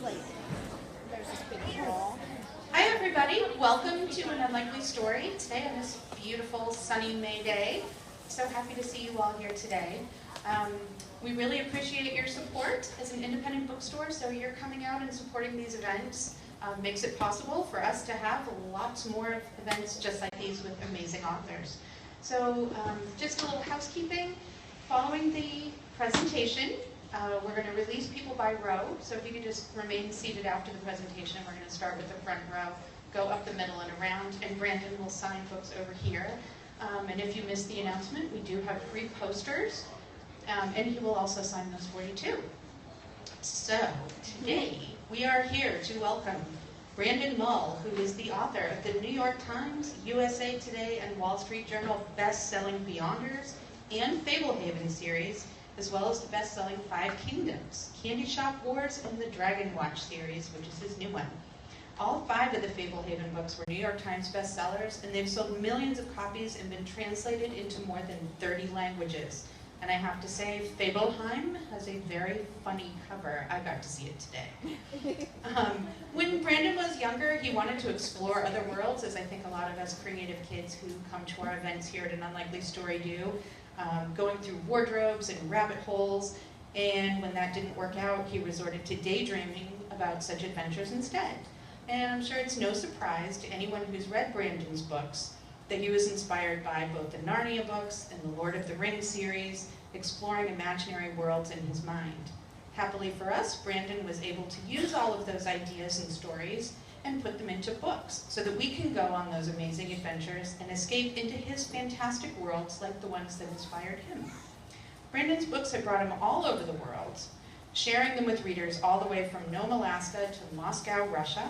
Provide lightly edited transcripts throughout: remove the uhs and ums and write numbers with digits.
There's this big wall. Hi everybody, welcome to An Unlikely Story today on this beautiful sunny May day. So happy to see you all here today. We really appreciate your support as an independent bookstore, so you're coming out and supporting these events makes it possible for us to have lots more events just like these with amazing authors. So just a little housekeeping. Following the presentation, we're going to release people by row, so if you could just remain seated after the presentation. We're going to start with the front row, go up the middle and around, and Brandon will sign books over here. And if you missed the announcement, we do have free posters, and he will also sign those for you too. So today we are here to welcome Brandon Mull, who is the author of the New York Times, USA Today, and Wall Street Journal best-selling Beyonders and Fablehaven series, as well as the best-selling Five Kingdoms, Candy Shop Wars, and the Dragon Watch series, which is his new one. All 5 of the Fablehaven books were New York Times bestsellers, and they've sold millions of copies and been translated into more than 30 languages. And I have to say, Fableheim has a very funny cover. I got to see it today. When Brandon was younger, he wanted to explore other worlds, as I think a lot of us creative kids who come to our events here at An Unlikely Story do. Going through wardrobes and rabbit holes, and when that didn't work out, he resorted to daydreaming about such adventures instead. And I'm sure it's no surprise to anyone who's read Brandon's books that he was inspired by both the Narnia books and the Lord of the Rings series, exploring imaginary worlds in his mind. Happily for us, Brandon was able to use all of those ideas and stories and put them into books so that we can go on those amazing adventures and escape into his fantastic worlds like the ones that inspired him. Brandon's books have brought him all over the world, sharing them with readers all the way from Nome, Alaska to Moscow, Russia.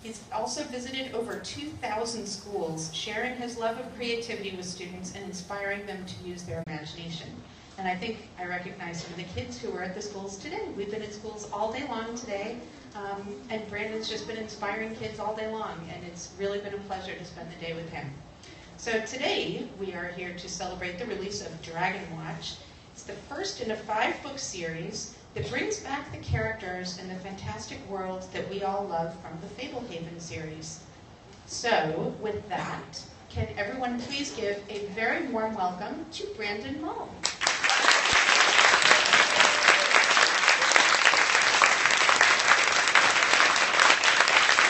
He's also visited over 2,000 schools, sharing his love of creativity with students and inspiring them to use their imagination. And I think I recognize some of the kids who were at the schools today. We've been at schools all day long today. And Brandon's just been inspiring kids all day long, and it's really been a pleasure to spend the day with him. So today, we are here to celebrate the release of Dragon Watch. It's the first in a 5-book series that brings back the characters in the fantastic world that we all love from the Fablehaven series. So, with that, can everyone please give a very warm welcome to Brandon Mull.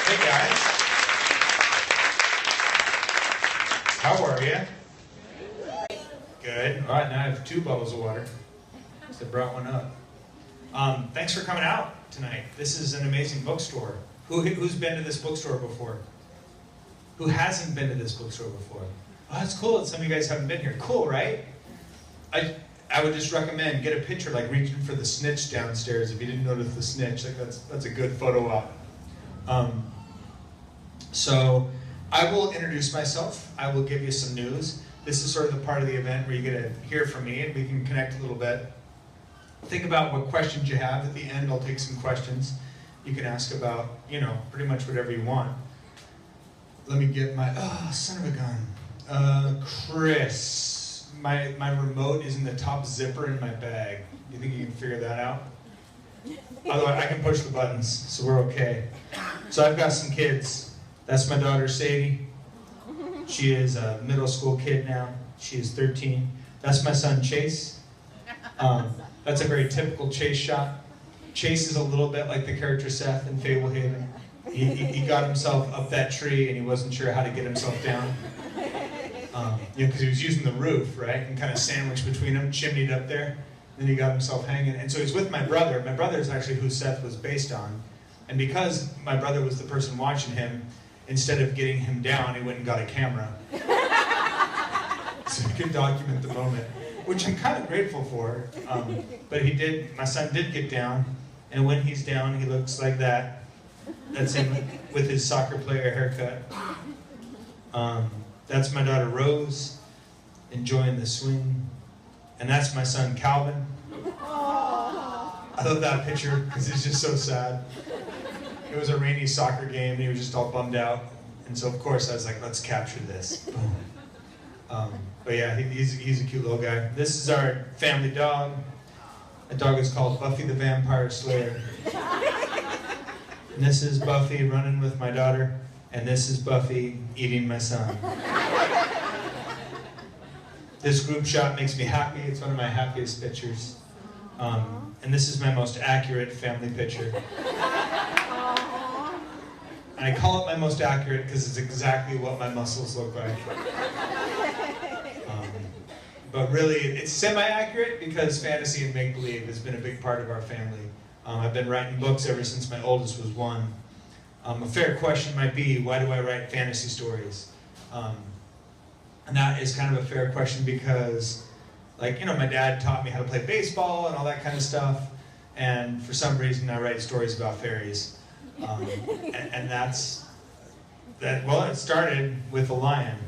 Hey guys, how are you? Good. All right, now I have 2 bottles of water. So I brought one up. Thanks for coming out tonight. This is an amazing bookstore. Who's been to this bookstore before? Who hasn't been to this bookstore before? Oh, that's cool that some of you guys haven't been here. Cool, right? I would just recommend get a picture, like reaching for the snitch downstairs. If you didn't notice the snitch, like that's a good photo op. So I will introduce myself. I will give you some news. This is sort of the part of the event where you get to hear from me and we can connect a little bit. Think about what questions you have. At the end, I'll take some questions. You can ask about, pretty much whatever you want. Let me get my, son of a gun. Chris, my remote is in the top zipper in my bag. You think you can figure that out? Otherwise, I can push the buttons, so we're okay. So I've got some kids. That's my daughter, Sadie. She is a middle school kid now. She is 13. That's my son, Chase. That's a very typical Chase shot. Chase is a little bit like the character Seth in Fablehaven. He got himself up that tree and he wasn't sure how to get himself down. Because he was using the roof, right? And kind of sandwiched between them, chimneyed up there. Then he got himself hanging. And so he's with my brother. My brother is actually who Seth was based on. And because my brother was the person watching him, instead of getting him down, he went and got a camera. So he could document the moment, which I'm kind of grateful for. But my son did get down. And when he's down, he looks like that. That's him with his soccer player haircut. That's my daughter, Rose, enjoying the swing. And that's my son, Calvin. I love that picture because it's just so sad. It was a rainy soccer game and he was just all bummed out. And so of course I was like, let's capture this. But yeah, he's a cute little guy. This is our family dog. The dog is called Buffy the Vampire Slayer. And this is Buffy running with my daughter. And this is Buffy eating my son. This group shot makes me happy. It's one of my happiest pictures. And this is my most accurate family picture. And I call it my most accurate because it's exactly what my muscles look like. But really, it's semi-accurate because fantasy and make-believe has been a big part of our family. I've been writing books ever since my oldest was 1. A fair question might be, why do I write fantasy stories? And that is kind of a fair question because, like, you know, my dad taught me how to play baseball and all that kind of stuff. And for some reason, I write stories about fairies. And well, it started with a lion.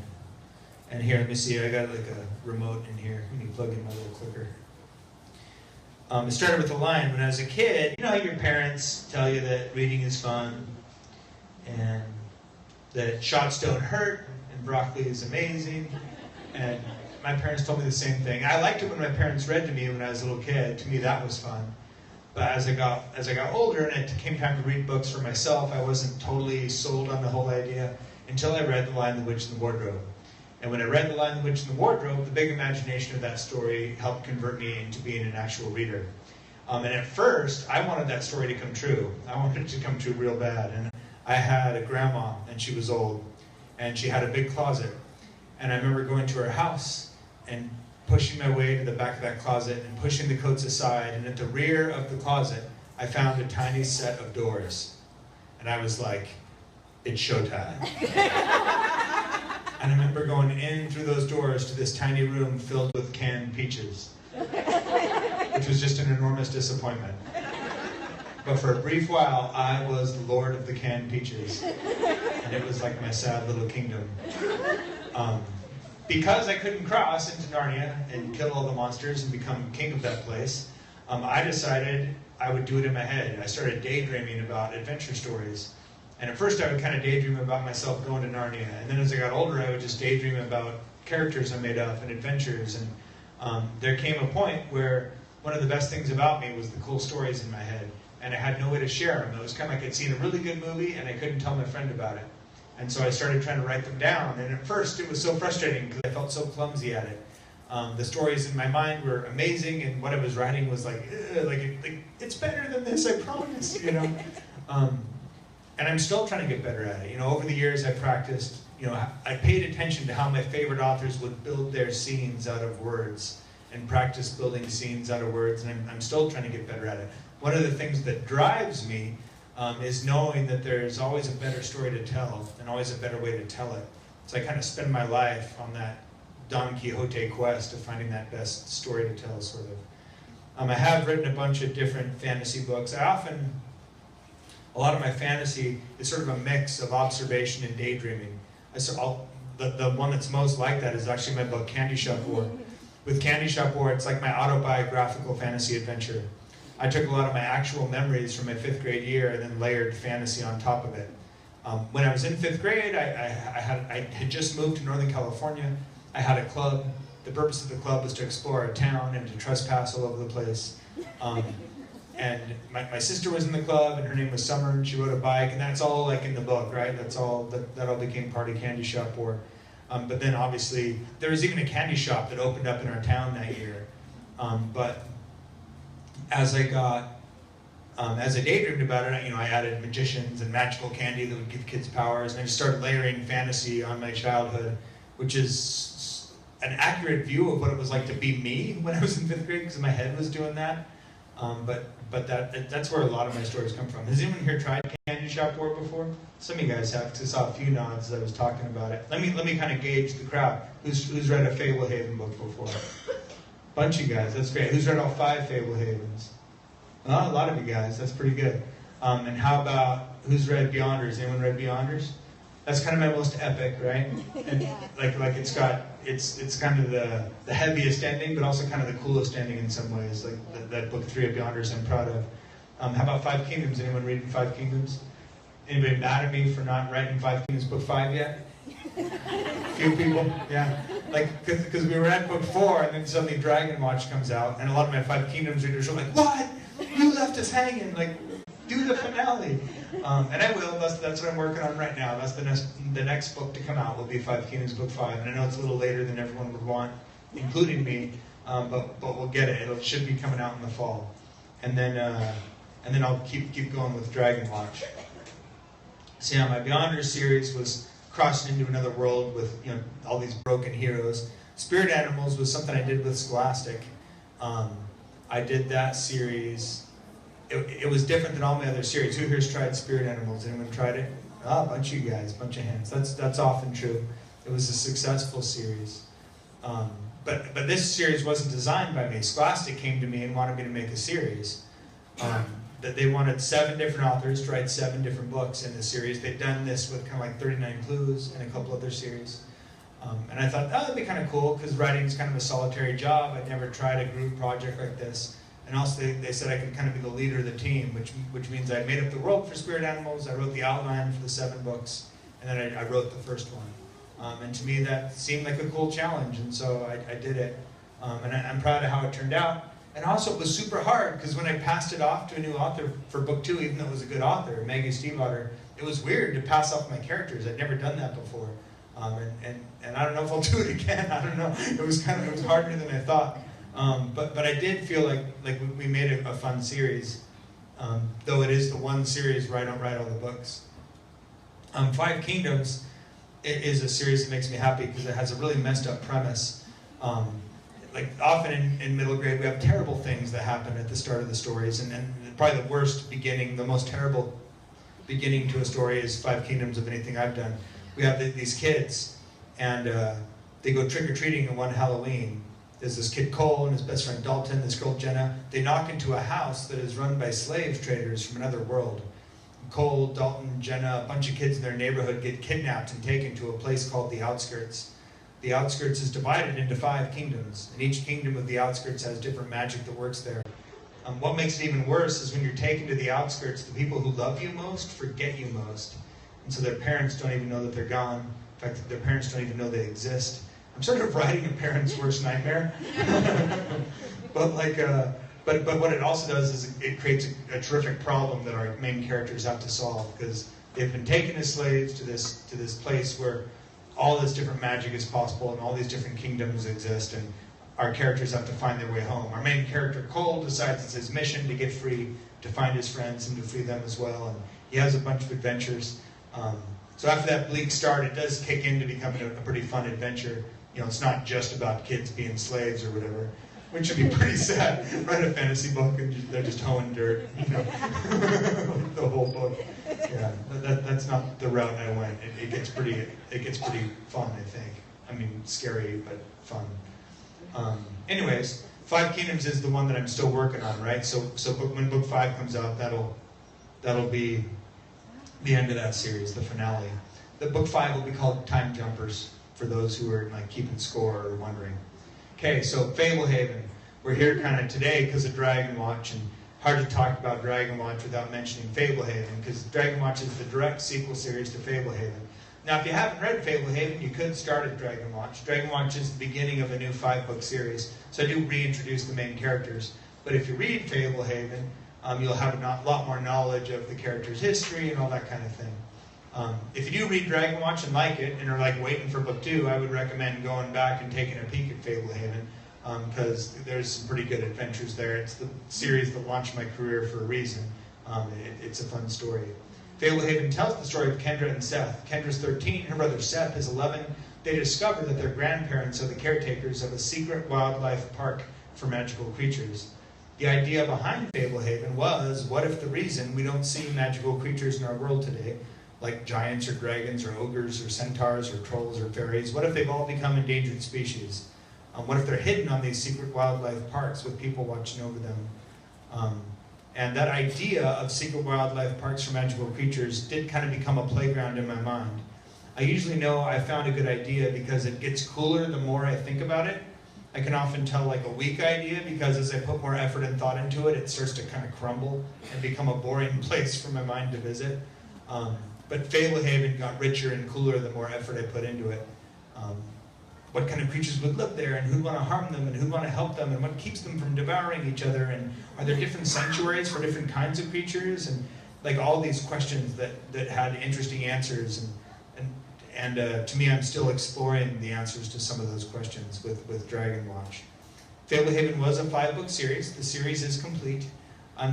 And here, let me see, I got like a remote in here. Let me plug in my little clicker. It started with a lion. When I was a kid, you know how your parents tell you that reading is fun, and that shots don't hurt, and broccoli is amazing. And my parents told me the same thing. I liked it when my parents read to me when I was a little kid. To me, that was fun. But as I got older and it came time to read books for myself, I wasn't totally sold on the whole idea until I read The Lion, the Witch, and the Wardrobe. And when I read The Lion, the Witch, and the Wardrobe, the big imagination of that story helped convert me into being an actual reader. And at first, I wanted that story to come true. I wanted it to come true real bad. And I had a grandma, and she was old, and she had a big closet. And I remember going to her house and pushing my way to the back of that closet and pushing the coats aside. And at the rear of the closet, I found a tiny set of doors. And I was like, it's showtime. And I remember going in through those doors to this tiny room filled with canned peaches, which was just an enormous disappointment. But for a brief while, I was the lord of the canned peaches. And it was like my sad little kingdom. Because I couldn't cross into Narnia and kill all the monsters and become king of that place, I decided I would do it in my head. I started daydreaming about adventure stories. And at first I would kind of daydream about myself going to Narnia. And then as I got older, I would just daydream about characters I made up and adventures. And there came a point where one of the best things about me was the cool stories in my head. And I had no way to share them. It was kind of like I'd seen a really good movie and I couldn't tell my friend about it. And so I started trying to write them down. And at first it was so frustrating because I felt so clumsy at it. The stories in my mind were amazing, and what I was writing was like it's better than this, I promise, you know. And I'm still trying to get better at it. You know, over the years I practiced, you know, I paid attention to how my favorite authors would build their scenes out of words and practice building scenes out of words, and I'm still trying to get better at it. One of the things that drives me is knowing that there's always a better story to tell and always a better way to tell it. So I kind of spend my life on that Don Quixote quest of finding that best story to tell, sort of. I have written a bunch of different fantasy books. A lot of my fantasy is sort of a mix of observation and daydreaming. The one that's most like that is actually my book, Candy Shop War. With Candy Shop War, it's like my autobiographical fantasy adventure. I took a lot of my actual memories from my 5th grade year and then layered fantasy on top of it. When I was in 5th grade, I had just moved to Northern California. I had a club. The purpose of the club was to explore a town and to trespass all over the place. And my sister was in the club, and her name was Summer, and she rode a bike, and that's all like in the book, right? That all became part of Candy Shop War. But then obviously, there was even a candy shop that opened up in our town that year. But as I daydreamed about it, you know, I added magicians and magical candy that would give kids powers, and I just started layering fantasy on my childhood, which is an accurate view of what it was like to be me when I was in 5th grade, because my head was doing that. But that's where a lot of my stories come from. Has anyone here tried Candy Shop War before? Some of you guys have, because I saw a few nods as I was talking about it. Let me kind of gauge the crowd. Who's read a Fablehaven book before? Bunch of you guys, that's great. Who's read all 5 Fablehavens? A lot of you guys, that's pretty good. And how about, who's read Beyonders? Anyone read Beyonders? That's kind of my most epic, right? And like it's kind of the heaviest ending, but also kind of the coolest ending in some ways. Like that book 3 of Beyonders I'm proud of. How about 5 Kingdoms? Anyone reading 5 Kingdoms? Anybody mad at me for not writing 5 Kingdoms book 5 yet? A few people, yeah. Like, because we were at book 4, and then suddenly Dragon Watch comes out, and a lot of my 5 Kingdoms readers are like, "What? You left us hanging, like, do the finale." And I will. That's what I'm working on right now. That's the next book to come out will be Five Kingdoms, Book 5. And I know it's a little later than everyone would want, including me, but we'll get it. It should be coming out in the fall. And then I'll keep going with Dragon Watch. So yeah, my Beyonders series was crossing into another world with all these broken heroes. Spirit Animals was something I did with Scholastic. I did that series. It was different than all my other series. Who here's tried Spirit Animals? Anyone tried it? Oh, a bunch of you guys, a bunch of hands. That's often true. It was a successful series. But this series wasn't designed by me. Scholastic came to me and wanted me to make a series. That they wanted 7 different authors to write 7 different books in the series. They'd done this with kind of like 39 Clues and a couple other series. And I thought, oh, that'd be kind of cool, because writing is kind of a solitary job. I'd never tried a group project like this. And also they said I could kind of be the leader of the team, which means I made up the world for Spirit Animals, I wrote the outline for the 7 books, and then I wrote the first one. And to me that seemed like a cool challenge, and so I did it. And I'm proud of how it turned out. And also it was super hard, because when I passed it off to a new author for book 2, even though it was a good author, Maggie Stiefvater, it was weird to pass off my characters. I'd never done that before. And I don't know if I'll do it again. I don't know. It was harder than I thought. But I did feel like we made a fun series, though it is the one series where I don't write all the books. Five Kingdoms is a series that makes me happy because it has a really messed up premise. Like often in middle grade, we have terrible things that happen at the start of the stories, and probably the worst beginning, the most terrible beginning to a story is Five Kingdoms of anything I've done. We have these kids, and they go trick-or-treating on one Halloween. There's this kid Cole and his best friend Dalton, this girl Jenna. They knock into a house that is run by slave traders from another world. Cole, Dalton, Jenna, a bunch of kids in their neighborhood get kidnapped and taken to a place called the Outskirts. The Outskirts is divided into 5 kingdoms, and each kingdom of the Outskirts has different magic that works there. What makes it even worse is when you're taken to the Outskirts, the people who love you most forget you most. And so their parents don't even know that they're gone. In fact, their parents don't even know they exist. I'm sort of writing a parent's worst nightmare. but what it also does is it creates a terrific problem that our main characters have to solve, because they've been taken as slaves to this place where all this different magic is possible and all these different kingdoms exist, and our characters have to find their way home. Our main character, Cole, decides it's his mission to get free, to find his friends and to free them as well, and he has a bunch of adventures. So after that bleak start, it does kick into becoming a pretty fun adventure. It's not just about kids being slaves or whatever, which would be pretty sad. Write a fantasy book and they're just hoeing dirt, the whole book. Yeah, that's not the route I went. It gets pretty fun, I think. I mean, scary but fun. Anyways, Five Kingdoms is the one that I'm still working on, right? So when book 5 comes out, that'll be the end of that series, the finale. The book 5 will be called Time Jumpers, for those who are keeping score or wondering. Okay, so Fablehaven. We're here kind of today because of Dragon Watch, and hard to talk about Dragon Watch without mentioning Fablehaven, because Dragon Watch is the direct sequel series to Fablehaven. Now, if you haven't read Fablehaven, you could start at Dragon Watch. Dragon Watch is the beginning of a new 5-book series, so I do reintroduce the main characters. But if you read Fablehaven, you'll have a lot more knowledge of the character's history and all that kind of thing. If you do read Dragon Watch and like it, and are waiting for book 2, I would recommend going back and taking a peek at Fablehaven, because there's some pretty good adventures there. It's the series that launched my career for a reason. It's a fun story. Fablehaven tells the story of Kendra and Seth. Kendra's 13, her brother Seth is 11. They discover that their grandparents are the caretakers of a secret wildlife park for magical creatures. The idea behind Fablehaven was, what if the reason we don't see magical creatures in our world today, like giants or dragons or ogres or centaurs or trolls or fairies, what if they've all become endangered species? What if they're hidden on these secret wildlife parks with people watching over them? And that idea of secret wildlife parks for magical creatures did kind of become a playground in my mind. I usually know I found a good idea because it gets cooler the more I think about it. I can often tell a weak idea because as I put more effort and thought into it, it starts to kind of crumble and become a boring place for my mind to visit. But Fablehaven got richer and cooler the more effort I put into it. What kind of creatures would live there, and who'd want to harm them, and who'd want to help them, and what keeps them from devouring each other, and are there different sanctuaries for different kinds of creatures, and like all these questions that had interesting answers, and to me, I'm still exploring the answers to some of those questions with Dragon Watch. Fablehaven was a 5-book series. The series is complete.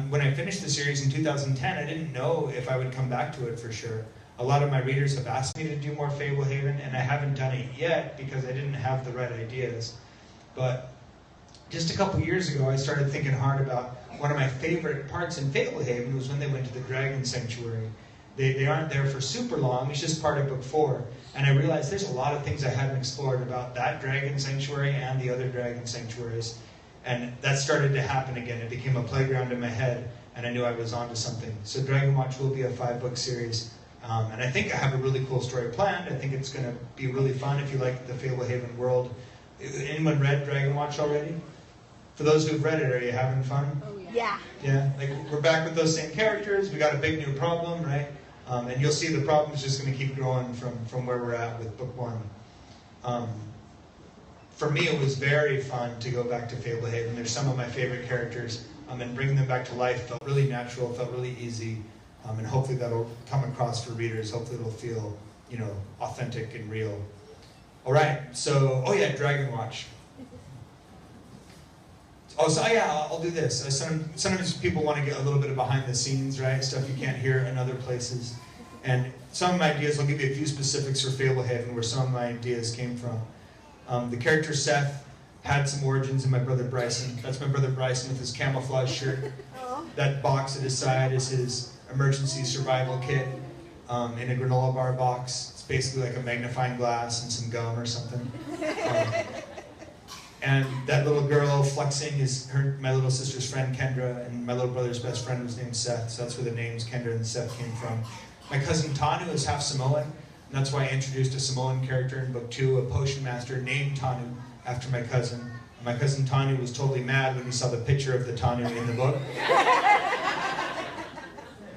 When I finished the series in 2010, I didn't know if I would come back to it for sure. A lot of my readers have asked me to do more Fablehaven, and I haven't done it yet because I didn't have the right ideas. But just a couple years ago, I started thinking hard about one of my favorite parts in Fablehaven was when they went to the Dragon Sanctuary. They aren't there for super long, it's just part of book 4. And I realized there's a lot of things I hadn't explored about that Dragon Sanctuary and the other Dragon Sanctuaries. And that started to happen again. It became a playground in my head, and I knew I was onto something. So Dragon Watch will be a 5-book series. And I think I have a really cool story planned. I think it's going to be really fun if you like the Fablehaven world. Anyone read Dragon Watch already? For those who've read it, are you having fun? Oh, yeah. Yeah, like we're back with those same characters. We got a big new problem, right? And you'll see the problem is just going to keep growing from where we're at with book 1. For me, it was very fun to go back to Fablehaven. There's some of my favorite characters, and bringing them back to life felt really natural, felt really easy, and hopefully that'll come across for readers. Hopefully it'll feel, authentic and real. All right, so, Dragon Watch. Oh, so I'll do this. Sometimes people want to get a little bit of behind the scenes, right? Stuff you can't hear in other places. And some of my ideas, I'll give you a few specifics for Fablehaven where some of my ideas came from. The character Seth had some origins in my brother Bryson. That's my brother Bryson with his camouflage shirt. That box at his side is his emergency survival kit in a granola bar box. It's basically like a magnifying glass and some gum or something. And that little girl flexing is my little sister's friend Kendra, and my little brother's best friend was named Seth, so that's where the names Kendra and Seth came from. My cousin Tanu is half Samoan, and that's why I introduced a Samoan character in book 2, a potion master named Tanu, after my cousin. And my cousin Tanu was totally mad when he saw the picture of the Tanu in the book.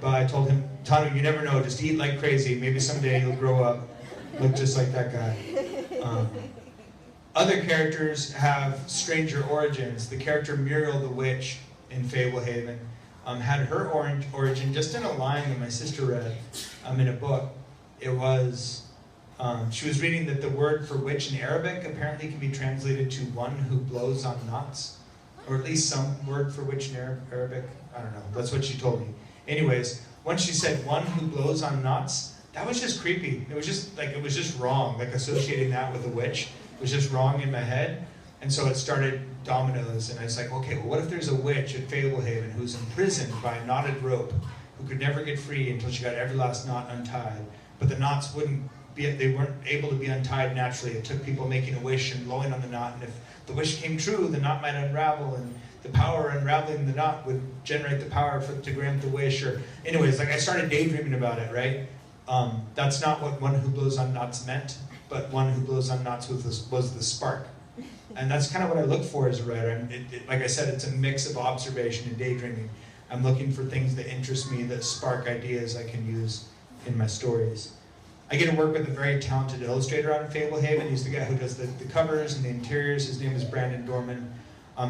But I told him, Tanu, you never know, just eat like crazy, maybe someday you'll grow up, look just like that guy. Other characters have stranger origins. The character Muriel the Witch in Fablehaven had her origin just in a line that my sister read in a book. It was, she was reading that the word for witch in Arabic apparently can be translated to one who blows on knots, or at least some word for witch in Arabic. I don't know, that's what she told me. Anyways, once she said one who blows on knots, that was just creepy. It was just wrong, like associating that with a witch. Was just wrong in my head, and so it started dominoes, and I was like, okay, well, what if there's a witch at Fablehaven who's imprisoned by a knotted rope, who could never get free until she got every last knot untied, but the knots they weren't able to be untied naturally. It took people making a wish and blowing on the knot, and if the wish came true, the knot might unravel, and the power unraveling the knot would generate the power to grant the wish, or anyways, like I started daydreaming about it, right? That's not what one who blows on knots meant. But one who blows on knots was the spark. And that's kind of what I look for as a writer. Like I said, it's a mix of observation and daydreaming. I'm looking for things that interest me, that spark ideas I can use in my stories. I get to work with a very talented illustrator on Fablehaven. He's the guy who does the covers and the interiors. His name is Brandon Dorman.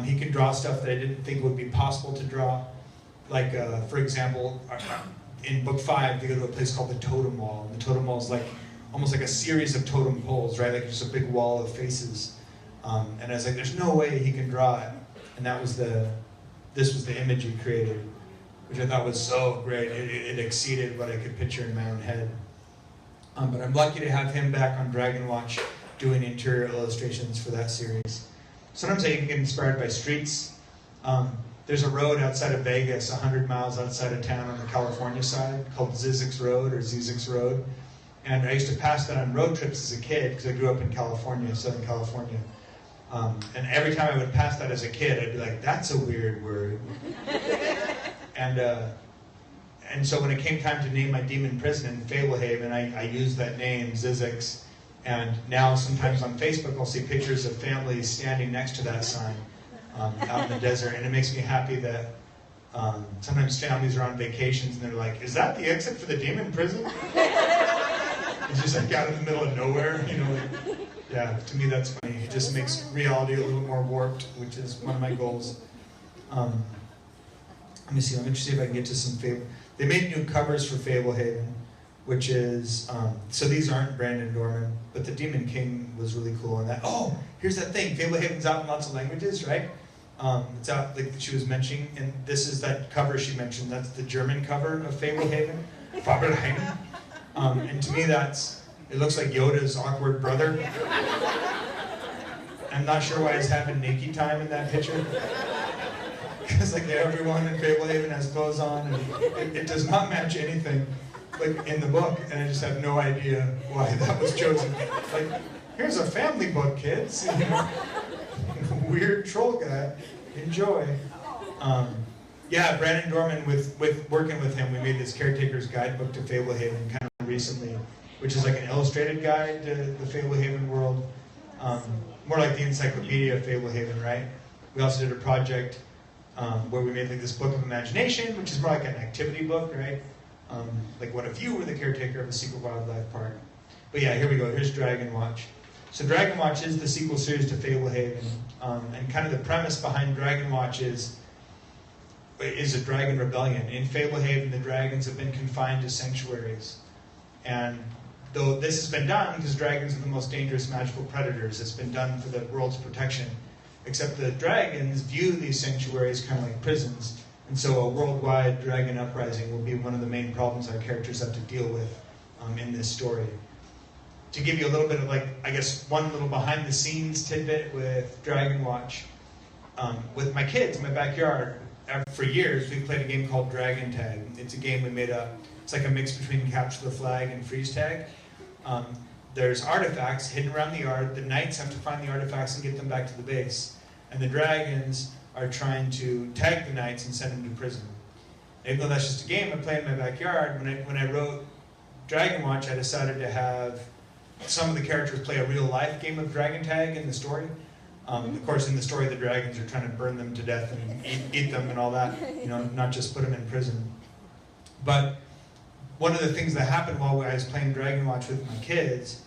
He can draw stuff that I didn't think would be possible to draw. Like, for example, in book 5, they go to a place called the Totem Wall. And the Totem Wall is like almost like a series of totem poles, right? Like just a big wall of faces. And I was like, there's no way he can draw it. And this was the image he created, which I thought was so great. It exceeded what I could picture in my own head. But I'm lucky to have him back on Dragon Watch doing interior illustrations for that series. Sometimes I even get inspired by streets. There's a road outside of Vegas, 100 miles outside of town on the California side, called Zizek's Road or Zizek's Road. And I used to pass that on road trips as a kid because I grew up in California, Southern California. And every time I would pass that as a kid, I'd be like, that's a weird word. And so when it came time to name my demon prison in Fablehaven, I used that name, Zizek's. And now sometimes on Facebook, I'll see pictures of families standing next to that sign out in the desert. And it makes me happy that sometimes families are on vacations and they're like, is that the exit for the demon prison? It's just like out in the middle of nowhere, yeah, to me that's funny. It just makes reality a little more warped, which is one of my goals. Let me see if I can get to some they made new covers for Fablehaven, which is, so these aren't Brandon Dorman, but the Demon King was really cool on that. Oh, here's that thing, Fablehaven's out in lots of languages, right? It's out, like she was mentioning, and this is that cover she mentioned, that's the German cover of Fablehaven, Fablehaven. And to me it looks like Yoda's awkward brother. I'm not sure why he's having Nikki time in that picture. Because like everyone in Fablehaven has clothes on, and it does not match anything like in the book, and I just have no idea why that was chosen. Like, here's a family book, kids. You know? Weird troll guy. Enjoy. Yeah, Brandon Dorman, with working with him, we made this Caretaker's Guidebook to Fablehaven kind of recently, which is like an illustrated guide to the Fablehaven world. More like the Encyclopedia of Fablehaven, right? We also did a project where we made like this book of imagination, which is more like an activity book, right? Like what if you were the caretaker of a secret wildlife park? But yeah, here we go. Here's Dragon Watch. So Dragon Watch is the sequel series to Fablehaven, and kind of the premise behind Dragon Watch is a dragon rebellion. In Fablehaven, the dragons have been confined to sanctuaries, and though this has been done because dragons are the most dangerous magical predators, it's been done for the world's protection. Except the dragons view these sanctuaries kind of like prisons, and so a worldwide dragon uprising will be one of the main problems our characters have to deal with in this story. To give you a little bit of like, I guess, one little behind the scenes tidbit with Dragon Watch, with my kids in my backyard, for years we've played a game called Dragon Tag. It's a game we made up. It's like a mix between Capture the Flag and Freeze Tag. There's artifacts hidden around the yard. The knights have to find the artifacts and get them back to the base. And the dragons are trying to tag the knights and send them to prison. Even though that's just a game I play in my backyard, when I wrote Dragon Watch, I decided to have some of the characters play a real-life game of Dragon Tag in the story. Of course, in the story, the dragons are trying to burn them to death and eat them and all that, you know, not just put them in prison. But one of the things that happened while I was playing Dragon Watch with my kids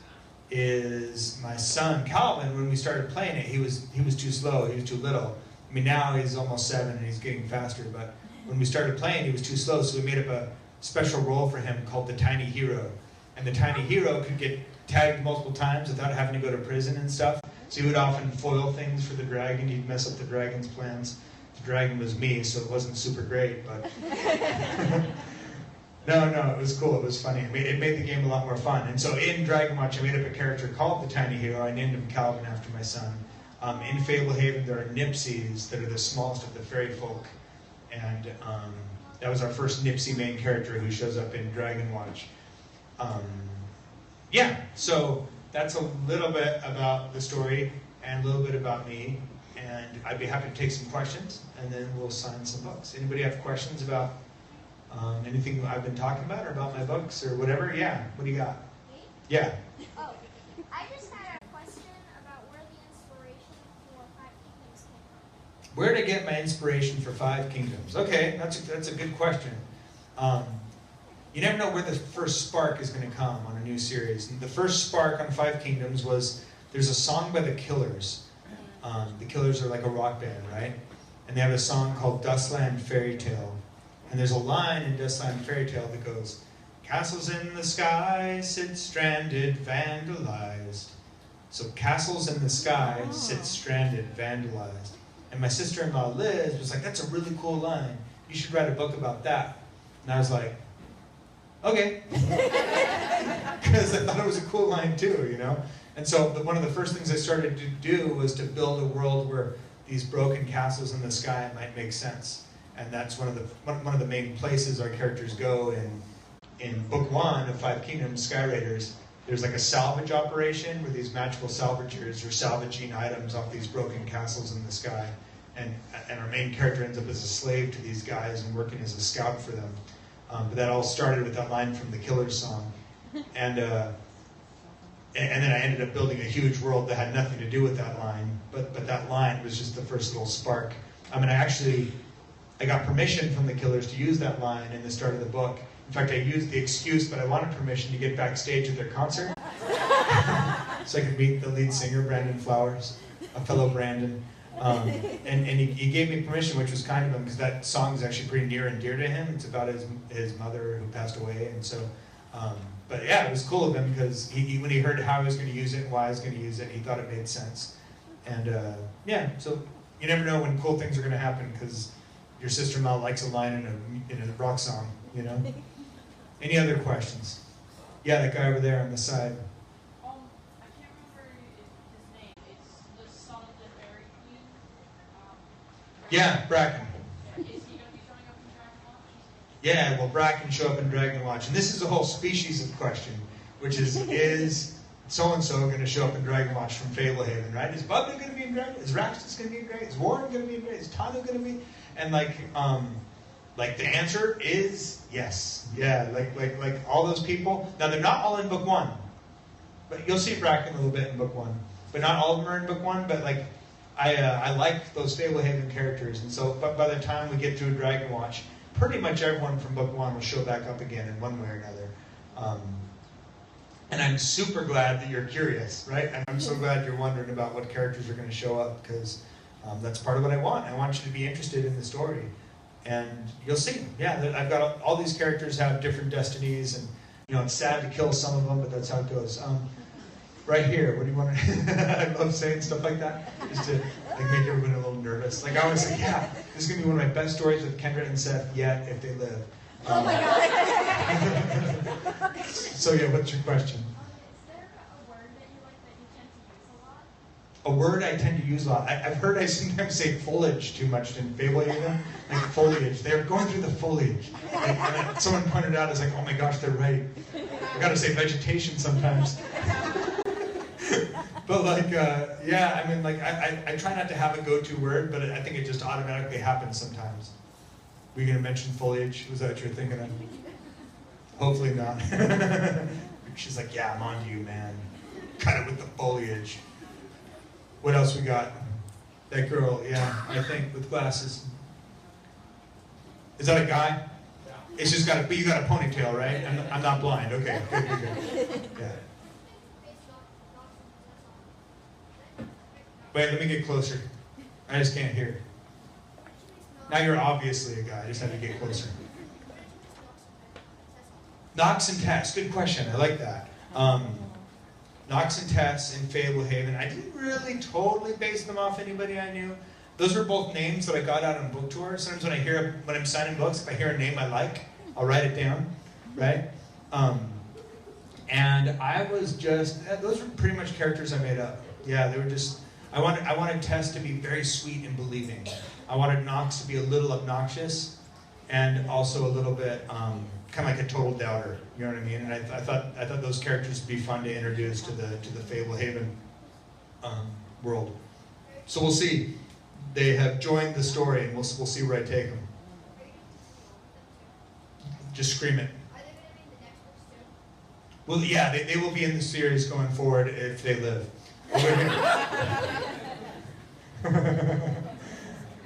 is my son, Calvin, when we started playing it, he was too slow, he was too little. I mean, now he's almost 7 and he's getting faster, but when we started playing, he was too slow, so we made up a special role for him called the Tiny Hero. And the Tiny Hero could get tagged multiple times without having to go to prison and stuff. So he would often foil things for the dragon. He'd mess up the dragon's plans. The dragon was me, so it wasn't super great, but... No, it was cool. It was funny. It made the game a lot more fun. And so in Dragon Watch, I made up a character called the Tiny Hero. I named him Calvin after my son. In Fablehaven, there are Nipsies that are the smallest of the fairy folk. And that was our first Nipsey main character who shows up in Dragon Watch. Yeah, so that's a little bit about the story and a little bit about me. And I'd be happy to take some questions, and then we'll sign some books. Anybody have questions about anything I've been talking about, or about my books, or whatever? Yeah, what do you got? Me? Yeah. Oh, I just had a question about where the inspiration for Five Kingdoms came from. Where to get my inspiration for Five Kingdoms? Okay, that's a good question. You never know where the first spark is going to come on a new series. And the first spark on Five Kingdoms was, there's a song by the Killers. The Killers are like a rock band, right? And they have a song called Dustland Fairy Tale. And there's a line in Dustland Fairy Tale that goes, castles in the sky sit stranded, vandalized. So castles in the sky sit stranded, vandalized. And my sister-in-law Liz was like, that's a really cool line. You should write a book about that. And I was like, okay. Because I thought it was a cool line too, you know? And so one of the first things I started to do was to build a world where these broken castles in the sky might make sense. And that's one of the main places our characters go in book 1 of Five Kingdoms, Sky Raiders. There's like a salvage operation where these magical salvagers are salvaging items off these broken castles in the sky. And our main character ends up as a slave to these guys and working as a scout for them. But that all started with that line from the Killers song. And then I ended up building a huge world that had nothing to do with that line. But that line was just the first little spark. I mean, I got permission from the Killers to use that line in the start of the book. In fact, I used the excuse, but I wanted permission to get backstage at their concert. So I could meet the lead singer, Brandon Flowers, a fellow Brandon. And he gave me permission, which was kind of him, because that song is actually pretty near and dear to him. It's about his mother who passed away, and so. But yeah, it was cool of him because when he heard how I was going to use it and why I was going to use it, he thought it made sense. And yeah, so you never know when cool things are going to happen because your sister-in-law likes a line in a rock song, you know? Any other questions? Yeah, that guy over there on the side. I can't remember his name. It's the son of the fairy queen. Yeah, Bracken. Is he going to be showing up in Dragon Watch? Yeah, well, Bracken show up in Dragon Watch. And this is a whole species of question, which is so-and-so going to show up in Dragon Watch from Fablehaven, right? Is Bubba going to be in Dragon? Is Raxus going to be in Dragon? Is Warren going to be in Dragon? Is Tanu going to be? And like the answer is yes. Yeah, like all those people. Now they're not all in book 1, but you'll see Bracken a little bit in book 1. But not all of them are in book 1. But like I like those Fablehaven characters, and so but by the time we get through Dragon Watch, pretty much everyone from book 1 will show back up again in one way or another. And I'm super glad that you're curious, right? And I'm so glad you're wondering about what characters are going to show up because that's part of what I want. I want you to be interested in the story. And you'll see, yeah, I've got all these characters have different destinies, and you know, it's sad to kill some of them, but that's how it goes. Right here, what do you want to, I love saying stuff like that, just to like make everyone a little nervous. Like I was like, yeah, this is going to be one of my best stories with Kendra and Seth yet, if they live. Oh my God. So yeah, what's your question? Is there a word that you like that you tend to use a lot? A word I tend to use a lot. I've heard I sometimes say foliage too much in Fablehaven. Like foliage. They're going through the foliage. And someone pointed out, I was like, oh my gosh, they're right. I gotta say vegetation sometimes. But like, yeah, I mean, like, I try not to have a go-to word, but I think it just automatically happens sometimes. Were you gonna mention foliage? Was that what you were thinking of? Hopefully not. She's like, yeah, I'm on to you, man. Cut it with the foliage. What else we got? That girl, yeah, I think, with glasses. Is that a guy? Yeah. It's just but you got a ponytail, right? I'm not blind. Okay, good. Yeah. Wait, let me get closer. I just can't hear. Now you're obviously a guy. I just have to get closer. Nox and Tess. Good question. I like that. Nox and Tess in Fablehaven. I didn't really totally base them off anybody I knew. Those were both names that I got out on book tour. Sometimes when I'm signing books, if I hear a name I like, I'll write it down, right? And I was just, those were pretty much characters I made up. Yeah, they were just, I wanted Tess to be very sweet and believing. I wanted Nox to be a little obnoxious and also a little bit kind of like a total doubter. You know what I mean? And I thought those characters would be fun to introduce to the Fablehaven world. So we'll see. They have joined the story, and we'll see where I take them. Just scream it. Are they going to be in the next books too? Well, yeah, they will be in the series going forward if they live.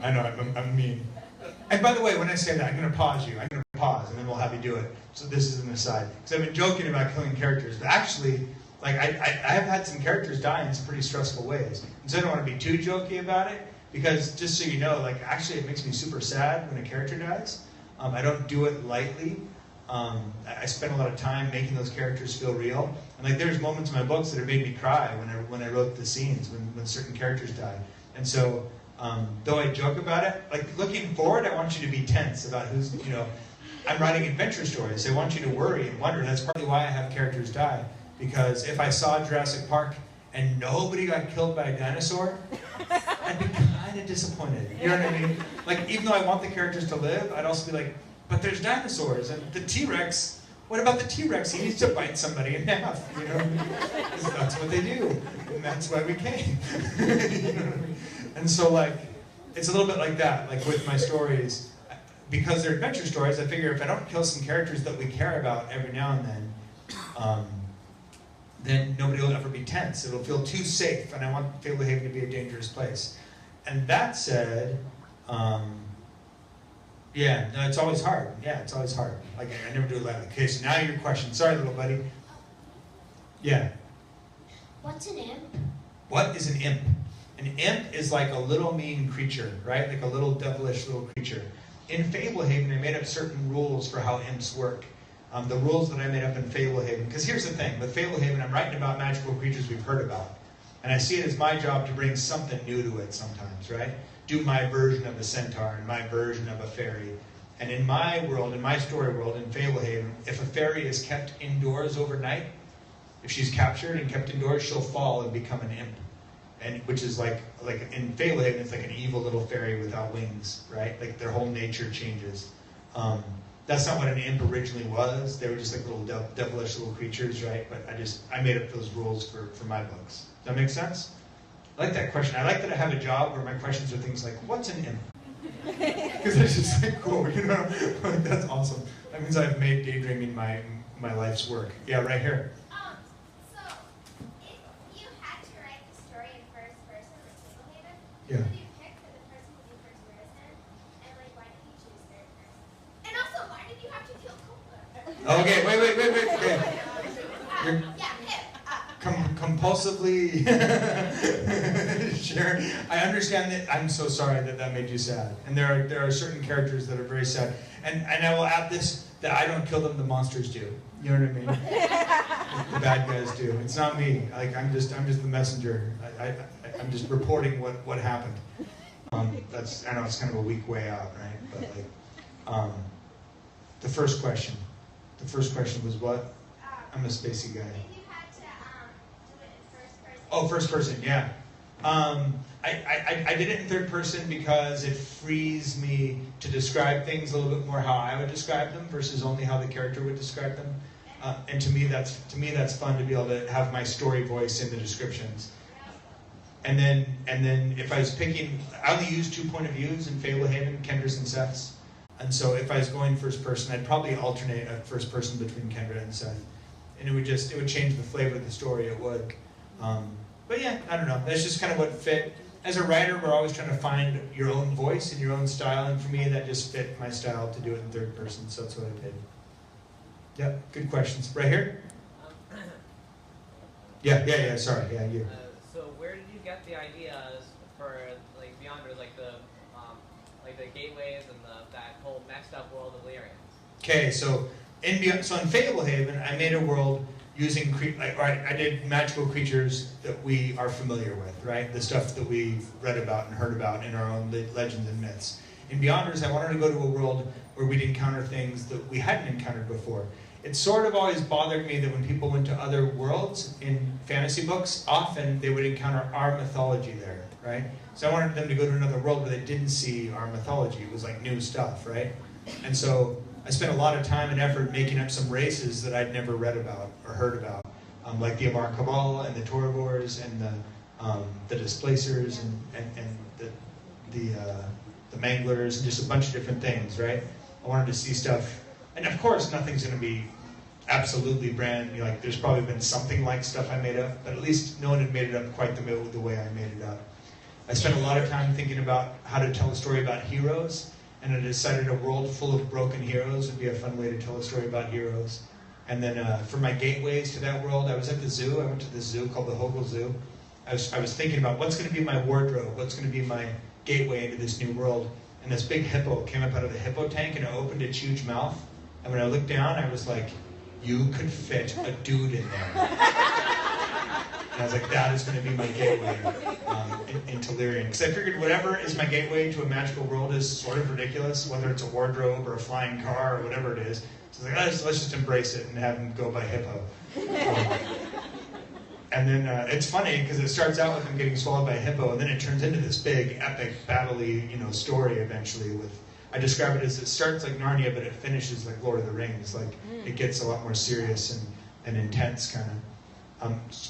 I know, I'm mean. And by the way, when I say that, I'm going to pause you. I'm going to pause, and then we'll have you do it. So this is an aside. Because I've been joking about killing characters, but actually, like I have had some characters die in some pretty stressful ways. And so I don't want to be too jokey about it, because just so you know, like actually it makes me super sad when a character dies. I don't do it lightly. I spend a lot of time making those characters feel real. And like there's moments in my books that have made me cry when I wrote the scenes, when certain characters die. And so, though I joke about it, like looking forward, I want you to be tense about who's, you know, I'm writing adventure stories. I want you to worry and wonder. That's partly why I have characters die. Because if I saw Jurassic Park and nobody got killed by a dinosaur, I'd be kind of disappointed. You know what I mean? Like, even though I want the characters to live, I'd also be like, but there's dinosaurs. And the T-Rex, what about the T-Rex? He needs to bite somebody in half, you know? 'Cause that's what they do. And that's why we came. You know what I mean? And so, like, it's a little bit like that. Like, with my stories, because they're adventure stories, I figure if I don't kill some characters that we care about every now and then nobody will ever be tense. It'll feel too safe, and I want Fablehaven to be a dangerous place. And that said, yeah, no, it's always hard. Yeah, it's always hard. Like, I never do it lightly. Okay, so now your question. Sorry, little buddy. Yeah. What's an imp? What is an imp? An imp is like a little mean creature, right? Like a little devilish little creature. In Fablehaven, I made up certain rules for how imps work. The rules that I made up in Fablehaven. Because here's the thing, with Fablehaven, I'm writing about magical creatures we've heard about. And I see it as my job to bring something new to it sometimes, right? Do my version of a centaur and my version of a fairy. And in my world, in my story world, in Fablehaven, if a fairy is kept indoors overnight, if she's captured and kept indoors, she'll fall and become an imp. And which is like in Fablehaven, it's like an evil little fairy without wings, right? Like their whole nature changes. That's not what an imp originally was. They were just like little devilish little creatures, right? But I made up those rules for my books. Does that make sense? I like that question. I like that I have a job where my questions are things like, what's an imp? Because it's just like, cool, you know? Like, that's awesome. That means I've made daydreaming my life's work. Yeah, right here. So, if you had to write the story in first person, like Fablehaven, Yeah. who would you pick for the person who you first person? And like, why did you choose third person? And also, why did you have to kill Copa? Okay, wait. Okay. You're Yeah, him. compulsively sure. I understand that. I'm so sorry that made you sad. And there are certain characters that are very sad. And I will add this, that I don't kill them, the monsters do. You know what I mean? The bad guys do. It's not me. Like I'm just the messenger. I'm just reporting what happened. I know it's kind of a weak way out, right? But like the first question was what? I'm a spacey guy. If you had to do it in first person. Oh, first person, yeah. I did it in third person because it frees me to describe things a little bit more how I would describe them versus only how the character would describe them. And to me that's fun to be able to have my story voice in the descriptions. And then if I was picking, I only use 2 point of views in Fablehaven, Kendra's and Seth's. And so if I was going first person, I'd probably alternate a first person between Kendra and Seth. And it would change the flavor of the story, it would. But yeah, I don't know. That's just kind of what fit. As a writer, we're always trying to find your own voice and your own style, and for me, that just fit my style to do it in third person, so that's what I did. Yep, good questions. Right here? Yeah, sorry, yeah, you. So where did you get the ideas for, like, Beyonders, like the gateways and that whole messed up world of Lyrians? Okay, so in Fablehaven, I made a world using, I did magical creatures that we are familiar with, right? The stuff that we've read about and heard about in our own legends and myths. In Beyonders, I wanted to go to a world where we'd encounter things that we hadn't encountered before. It sort of always bothered me that when people went to other worlds in fantasy books, often they would encounter our mythology there, right? So I wanted them to go to another world where they didn't see our mythology. It was like new stuff, right? And so I spent a lot of time and effort making up some races that I'd never read about or heard about, like the Amar Cabal and the Torvors and the Displacers and the Manglers and just a bunch of different things, right? I wanted to see stuff, and of course nothing's going to be absolutely brand new. Like there's probably been something like stuff I made up, but at least no one had made it up quite the way I made it up. I spent a lot of time thinking about how to tell a story about heroes. And I decided a world full of broken heroes would be a fun way to tell a story about heroes. And then for my gateways to that world, I was at the zoo. I went to this zoo called the Hogle Zoo. I was thinking about what's going to be my wardrobe, what's going to be my gateway into this new world. And this big hippo came up out of the hippo tank and it opened its huge mouth. And when I looked down, I was like, you could fit a dude in there. And I was like, that is going to be my gateway into Lyrian. Because I figured whatever is my gateway to a magical world is sort of ridiculous, whether it's a wardrobe or a flying car or whatever it is. So I was like, let's just embrace it and have him go by hippo. And then it's funny because it starts out with him getting swallowed by a hippo, and then it turns into this big, epic, battle-y, story eventually. I describe it as it starts like Narnia, but it finishes like Lord of the Rings. Like it gets a lot more serious and intense, kind of.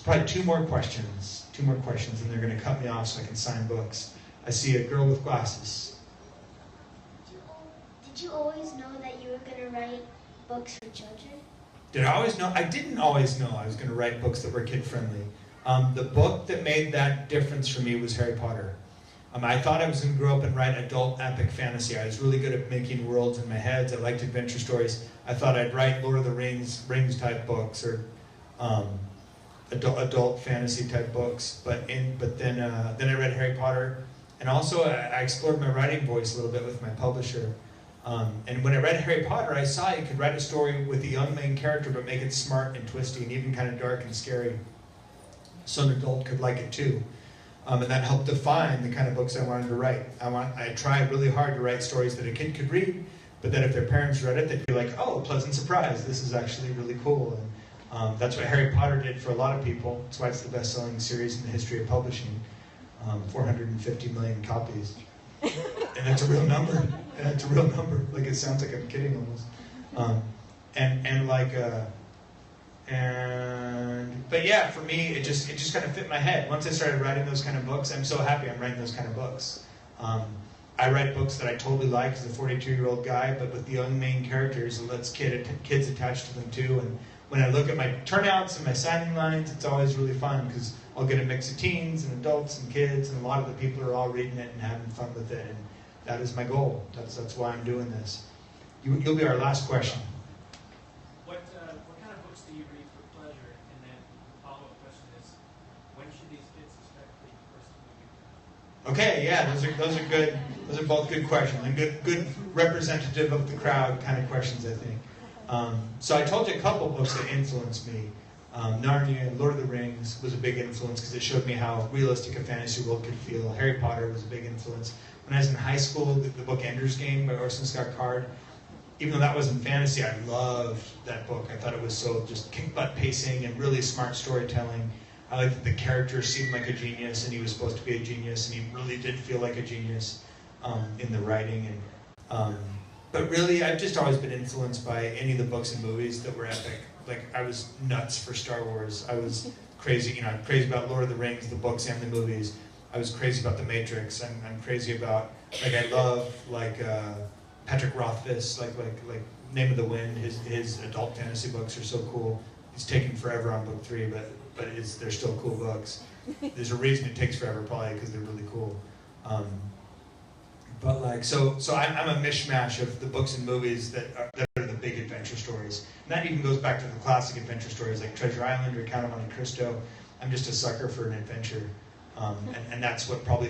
Probably two more questions, and they're going to cut me off so I can sign books. I see a girl with glasses. Did you always know that you were going to write books for children? Did I always know? I didn't always know I was going to write books that were kid-friendly. The book that made that difference for me was Harry Potter. I thought I was going to grow up and write adult epic fantasy. I was really good at making worlds in my head. I liked adventure stories. I thought I'd write Lord of the Rings type books, or adult fantasy type books. But then I read Harry Potter, and also I explored my writing voice a little bit with my publisher. And when I read Harry Potter, I saw you could write a story with a young main character, but make it smart and twisty, and even kind of dark and scary, so an adult could like it too. And that helped define the kind of books I wanted to write. I tried really hard to write stories that a kid could read, but that if their parents read it, they'd be like, "Oh, pleasant surprise! This is actually really cool." And that's what Harry Potter did for a lot of people. That's why it's the best-selling series in the history of publishing. 450 million copies. And that's a real number. And it's a real number. Like, it sounds like I'm kidding almost. But yeah, for me, it just kind of fit my head. Once I started writing those kind of books, I'm so happy I'm writing those kind of books. I write books that I totally like as a 42-year-old guy, but with the young main characters, it lets kids attached to them too. And when I look at my turnouts and my signing lines, it's always really fun because I'll get a mix of teens and adults and kids, and a lot of the people are all reading it and having fun with it. And that is my goal. That's why I'm doing this. You'll be our last question. What kind of books do you read for pleasure? And then the follow-up question is, when should these kids expect the first movie? Okay, yeah, those are good. Those are both good questions and good representative of the crowd kind of questions, I think. So I told you a couple books that influenced me. Narnia, Lord of the Rings was a big influence because it showed me how realistic a fantasy world could feel. Harry Potter was a big influence. When I was in high school, the book Ender's Game by Orson Scott Card, even though that wasn't fantasy, I loved that book. I thought it was so just kick-butt pacing and really smart storytelling. I liked that the character seemed like a genius, and he was supposed to be a genius, and he really did feel like a genius in the writing. But really, I've just always been influenced by any of the books and movies that were epic. Like, I was nuts for Star Wars. I was crazy, I'm crazy about Lord of the Rings, the books and the movies. I was crazy about The Matrix. I'm crazy about, I love, Patrick Rothfuss, like Name of the Wind. His adult fantasy books are so cool. He's taking forever on book 3, but they're still cool books. There's a reason it takes forever, probably because they're really cool. So I'm a mishmash of the books and movies that are the big adventure stories. And that even goes back to the classic adventure stories like Treasure Island or Count of Monte Cristo. I'm just a sucker for an adventure. And that's what probably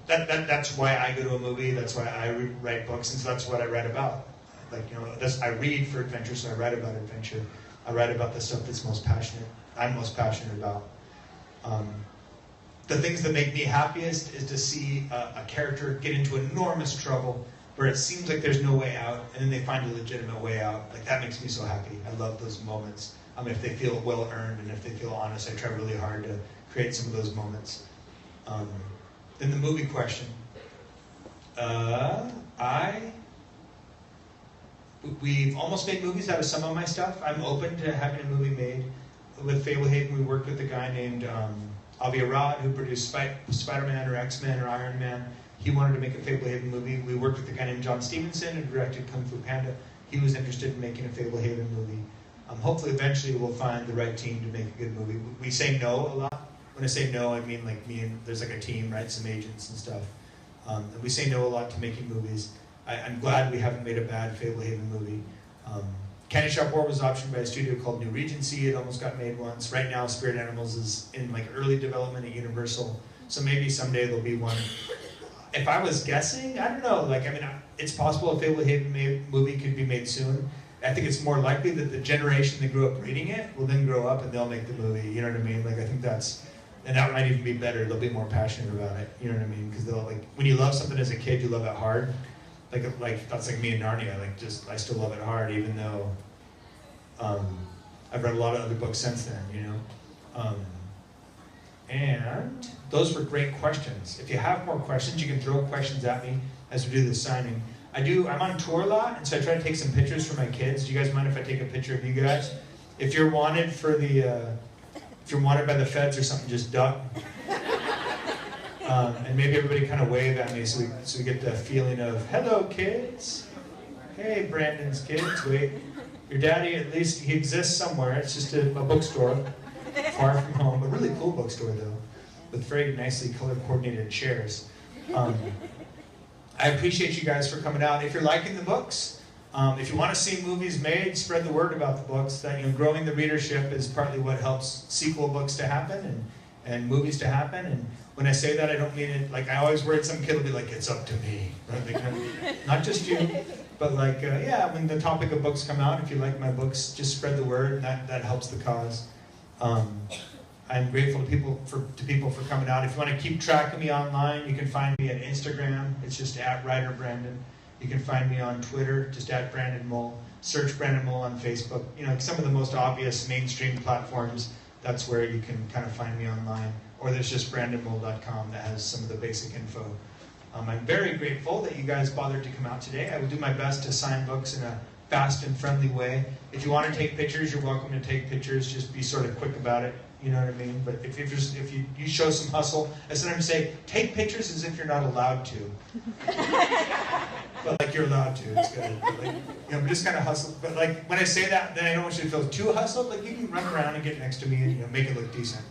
that's why I go to a movie, that's why I write books, and so that's what I write about. I read for adventure, so I write about adventure. I write about the stuff I'm most passionate about. The things that make me happiest is to see a character get into enormous trouble where it seems like there's no way out, and then they find a legitimate way out. Like, that makes me so happy. I love those moments. If they feel well earned and if they feel honest, I try really hard to create some of those moments. Then the movie question. We've almost made movies out of some of my stuff. I'm open to having a movie made. With Fablehaven, we worked with a guy named Avi Arad, who produced Spider-Man or X-Men or Iron Man. He wanted to make a Fablehaven movie. We worked with a guy named John Stevenson, who directed Kung Fu Panda. He was interested in making a Fablehaven movie. Hopefully, eventually, we'll find the right team to make a good movie. We say no a lot. When I say no, I mean there's a team, right? Some agents and stuff. And we say no a lot to making movies. I'm glad we haven't made a bad Fablehaven movie. Candy Shop War was optioned by a studio called New Regency. It almost got made once. Right now, Spirit Animals is in early development at Universal. So maybe someday there'll be one. If I was guessing, I don't know. It's possible a Fablehaven movie could be made soon. I think it's more likely that the generation that grew up reading it will then grow up and they'll make the movie. You know what I mean? I think that's, and that might even be better. They'll be more passionate about it. You know what I mean? Because they'll when you love something as a kid, you love it hard. That's like me and Narnia. I still love it hard, even though I've read a lot of other books since then. You know. And those were great questions. If you have more questions, you can throw questions at me as we do the signing. I'm on tour a lot, and so I try to take some pictures for my kids. Do you guys mind if I take a picture of you guys? If you're wanted if you're wanted by the feds or something, just duck. And maybe everybody kind of wave at me so we get the feeling of, hello, kids. Hey, Brandon's kids. Wait, your daddy, at least he exists somewhere. It's just a bookstore far from home. A really cool bookstore, though, with very nicely color-coordinated chairs. I appreciate you guys for coming out. If you're liking the books, If you want to see movies made, spread the word about the books. That, you know, growing the readership is partly what helps sequel books to happen and movies to happen. And when I say that, I don't mean it like I always worried some kid will be like, "It's up to me," right? They kind of, not just you, but like yeah, when the topic of books come out, if you like my books, just spread the word, and that helps the cause. I'm grateful to people for coming out. If you want to keep track of me online, you can find me at Instagram. It's just @WriterBrandon. You can find me on Twitter, just @Brandon Mull. Search Brandon Mull on Facebook. You know, some of the most obvious mainstream platforms, that's where you can kind of find me online. Or there's just brandonmull.com that has some of the basic info. I'm very grateful that you guys bothered to come out today. I will do my best to sign books in a fast and friendly way. If you want to take pictures, you're welcome to take pictures. Just be sort of quick about it. You know what I mean? But if you show some hustle, I sometimes say, take pictures as if you're not allowed to. But like you're allowed to, it's good. But like, you know, just kind of hustle. But like when I say that, then I don't want you to feel too hustled. Like you can run around and get next to me and, you know, make it look decent.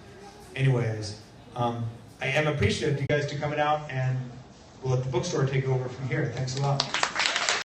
Anyways, I am appreciative of you guys to coming out, and we'll let the bookstore take over from here. Thanks a lot.